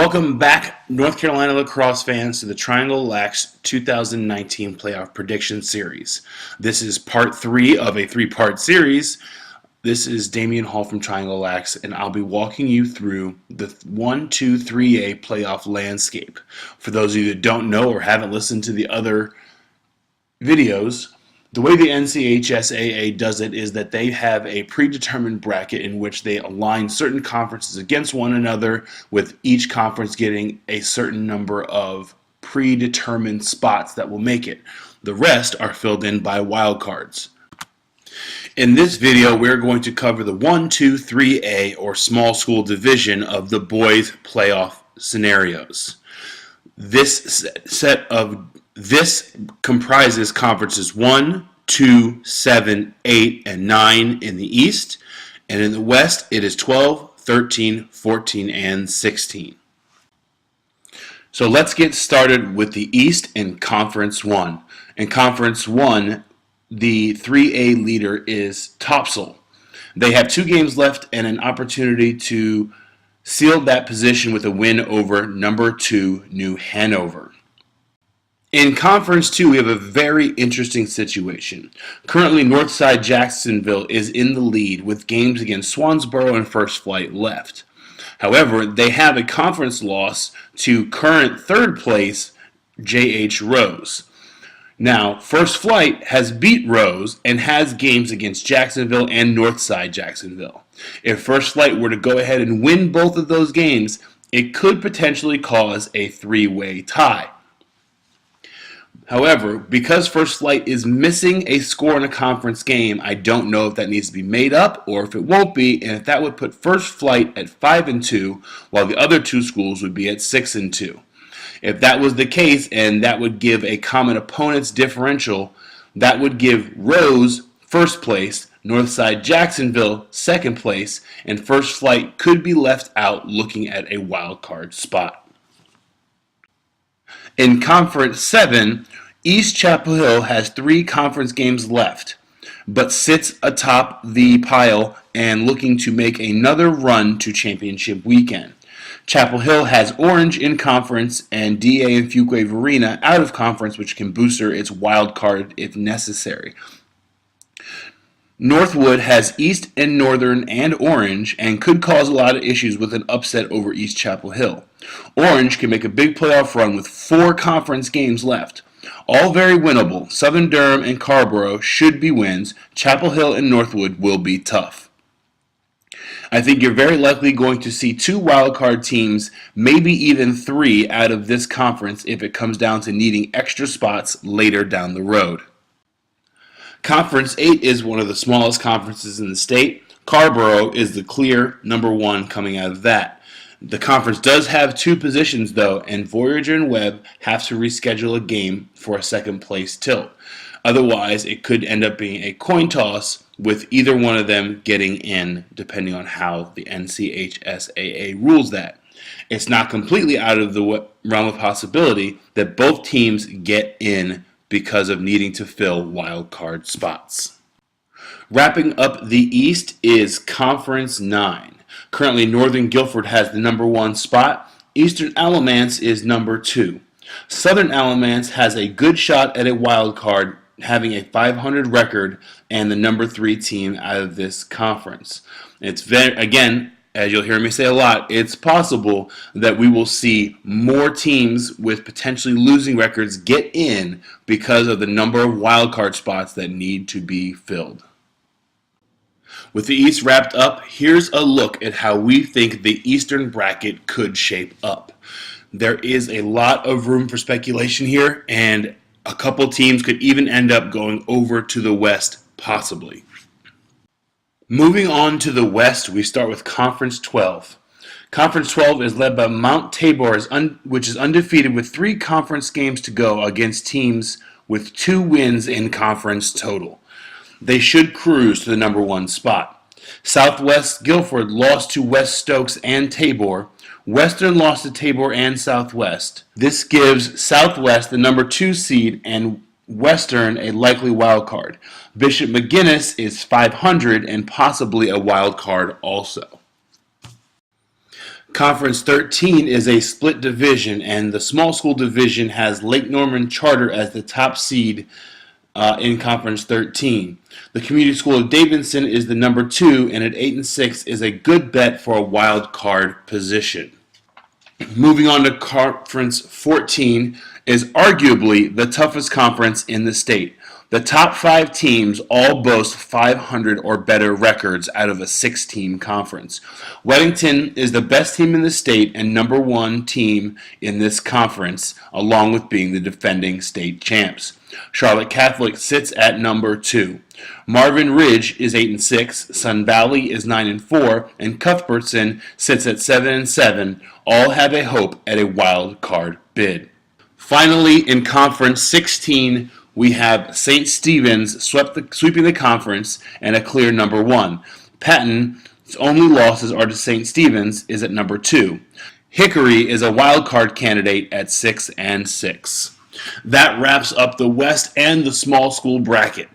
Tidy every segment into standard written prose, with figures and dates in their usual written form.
Welcome back, North Carolina lacrosse fans, to the Traingle Lax 2019 Playoff Prediction Series. This is part 3 of a 3-part series. This is Damian Hall from Traingle Lax, and I'll be walking you through the 1-2-3A playoff landscape. For those of you that don't know or haven't listened to the other videos, the way the NCHSAA does it is that they have a predetermined bracket in which they align certain conferences against one another, with each conference getting a certain number of predetermined spots that will make it. The rest are filled in by wildcards. In this video, we're going to cover the 1-2-3A or small school division of the boys playoff scenarios. This comprises conferences 1, 2, 7, 8, and 9 in the East, and in the West it is 12, 13, 14, and 16. So let's get started with the East in Conference 1. In Conference 1, the 3A leader is Topsail. They have 2 games left and an opportunity to seal that position with a win over number 2 New Hanover. In Conference 2, we have a very interesting situation. Currently, Northside Jacksonville is in the lead with games against Swansboro and First Flight left. However, they have a conference loss to current 3rd place J.H. Rose. Now, First Flight has beat Rose and has games against Jacksonville and Northside Jacksonville. If First Flight were to go ahead and win both of those games, it could potentially cause a 3-way tie. However, because First Flight is missing a score in a conference game, I don't know if that needs to be made up or if it won't be, and if that would put First Flight at 5-2, while the other 2 schools would be at 6-2. If that was the case, and that would give a common opponent's differential, that would give Rose first place, Northside Jacksonville second place, and First Flight could be left out looking at a wild card spot. In Conference 7, East Chapel Hill has 3 conference games left, but sits atop the pile and looking to make another run to championship weekend. Chapel Hill has Orange in conference and DA and Fuquay-Varina out of conference, which can booster its wild card if necessary. Northwood has East and Northern and Orange and could cause a lot of issues with an upset over East Chapel Hill. Orange can make a big playoff run with 4 conference games left. All very winnable. Southern Durham and Carrboro should be wins. Chapel Hill and Northwood will be tough. I think you're very likely going to see 2 wildcard teams, maybe even 3 out of this conference if it comes down to needing extra spots later down the road. Conference 8 is one of the smallest conferences in the state. Carrboro is the clear number 1 coming out of that. The conference does have 2 positions though, and Voyager and Webb have to reschedule a game for a second place tilt. Otherwise, it could end up being a coin toss with either one of them getting in, depending on how the NCHSAA rules that. It's not completely out of the realm of possibility that both teams get in because of needing to fill wild card spots. Wrapping up the East is Conference 9. Currently, Northern Guilford has the number 1 spot. Eastern Alamance is number 2. Southern Alamance has a good shot at a wild card, having a 500 record and the number 3 team out of this conference. It's again, as you'll hear me say a lot, it's possible that we will see more teams with potentially losing records get in because of the number of wildcard spots that need to be filled. With the East wrapped up, here's a look at how we think the Eastern bracket could shape up. There is a lot of room for speculation here, and a couple teams could even end up going over to the West, possibly. Moving on to the West, we start with Conference 12. Conference 12 is led by Mount Tabor, which is undefeated with 3 conference games to go against teams with 2 wins in conference total. They should cruise to the number 1 spot. Southwest Guilford lost to West Stokes and Tabor. Western lost to Tabor and Southwest. This gives Southwest the number 2 seed and Western a likely wild card. Bishop McGuinness is 500 and possibly a wild card also. Conference 13 is a split division, and the small school division has Lake Norman Charter as the top seed in Conference 13. The Community School of Davidson is the number 2, and at 8-6 is a good bet for a wild card position. Moving on to Conference 14 is arguably the toughest conference in the state. The top 5 teams all boast 500 or better records out of a 6-team conference. Weddington is the best team in the state and number 1 team in this conference, along with being the defending state champs. Charlotte Catholic sits at number 2. Marvin Ridge is 8-6, Sun Valley is 9-4, and Cuthbertson sits at 7-7. All have a hope at a wild card bid. Finally, in Conference 16, we have St. Stephen's sweeping the conference and a clear number 1. Patton's only losses are to St. Stephen's is at number 2. Hickory is a wild card candidate at 6-6. That wraps up the West and the small school bracket.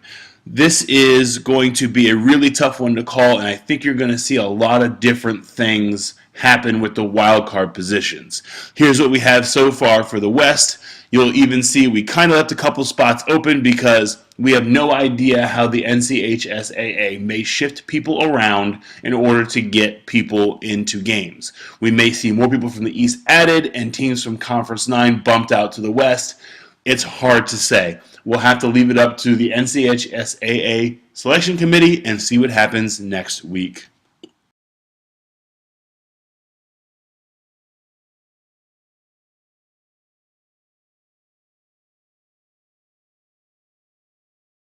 This is going to be a really tough one to call, and I think you're going to see a lot of different things happen with the wild card positions. Here's what we have so far for the West. You'll even see we kind of left a couple spots open because we have no idea how the NCHSAA may shift people around in order to get people into games. We may see more people from the East added and teams from Conference 9 bumped out to the West. It's hard to say. We'll have to leave it up to the NCHSAA selection committee and see what happens next week.